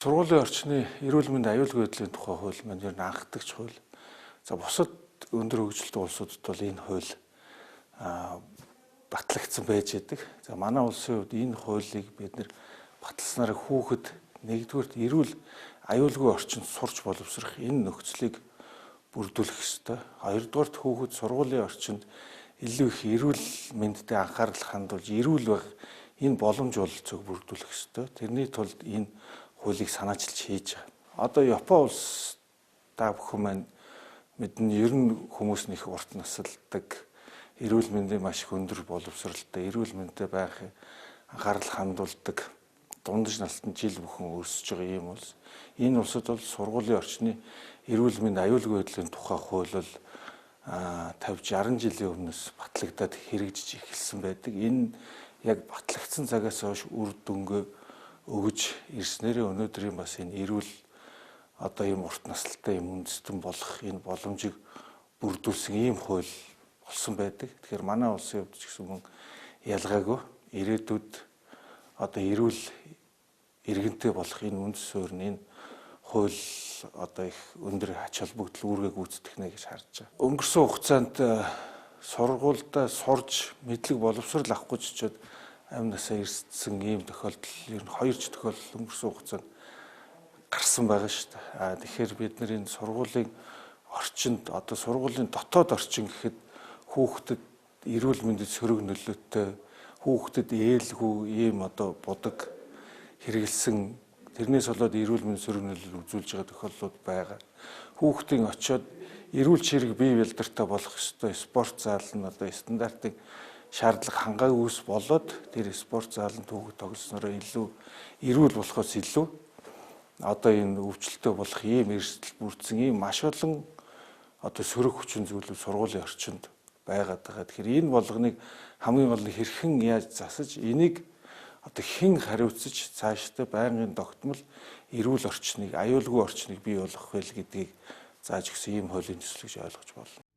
Сургуулийн орчны эрүүл мэнд аюулгүй байдлын тухай хууль маань ер нь анхдагч хууль. За бусад өндөр хөгжилтэй улсуудад бол энэ хууль батлагдсан байж байдаг. За манай улсын хувьд энэ хуулийг бид нэр баталснараа хүүхэд нэгдүгürt эрүүл аюулгүй орчинд сурч боловсрох энэ нөхцөлийг бүрдүүлэх ёстой. Хоёрдугаарт хүүхэд сургуулийн орчинд илүү их эрүүл мэндэд анхаарал хандуулж эрүүл байх энэ боломж бололцоог бүрдүүлэх ёстой. Тэрний тулд энэ хуулийг санаачилж хийж байгаа. Одоо Япон улс та бүхэн маань мэднэ ер нь хүмүүс нэг урт насалдаг, эрүүл мэндийн маш их өндөр боловсралтай, эрүүл мэндэд байх анхаарал хандуулдаг, дундаж налтанд жил бүхэн өсөж байгаа юм улс. Энэ улсад бол сургуулийн орчны эрүүл мэнд аюулгүй байдлын тухай хууль бол 50-60 жилийн өмнөөс батлагдаад хэрэгжиж эхэлсэн байдаг. Энэ яг батлагдсан цагаас хойш үр дүнгээ өгж ирснээрээ өнөөдрийн бас энэ эрүүл одоо ийм урт насалтай юм үндэстэн болох энэ боломжийг бүрдүүлсэн ийм хууль болсон байдаг. Тэгэхээр манай улсын хувьд ч гэсэн мөн ялгаагүй ирээдүйд одоо эрүүл иргэнтэй болох энэ үндэс суурь энэ хууль одоо их өндөр ач холбогдол үүргээ гүйцэтгэх нэ гэж харж байгаа. Өнгөрсөн хугацаанд сургуультай сурж мэдлэг боловсрол авахгүй ч очиод амь насаа ирсэн ийм тохиолдол ер нь 2 ч тохиолдол өнгөрсөн хугацаанд гарсан байгаа шүү дээ. Тэгэхээр бид нар энэ сургуулийн орчинд одоо сургуулийн дотоод орчин гэхэд хүүхдэд эрүүл мэндэд сөрөг нөлөөтэй, хүүхдэд ээлгүй ийм одоо будаг хэрэгэлсэн тэрнээс болоод эрүүл мэнд сөрөг нөлөөлөл үзүүлж байгаа тохиолдлууд байгаа. Хүүхдийн очиод эрүүл чирэг бие бэлдэртэй болох ёстой спорт зал нь одоо стандартыг шаардлага хангаагүй ус болоод тэр спорт зааланд хүүхэд тоглоснороо илүү эрүүл болохоос илүү одоо энэ өвчлөлтөө болох ийм эрсдэл бүрдсэн ийм маш олон одоо сөрөг хүчин зүйлүүд сургуулийн орчинд байгаад байгаа. Тэгэхээр энэ болгоныг хамгийн гол нь хэрхэн яаж засаж энийг одоо хэн хариуцаж цаашдаа байнгын тогтмол эрүүл орчныг аюулгүй орчныг бий болгох вэ гэдгийг зааж өгсөн ийм хуулийн төсөл гэж ойлгож байна.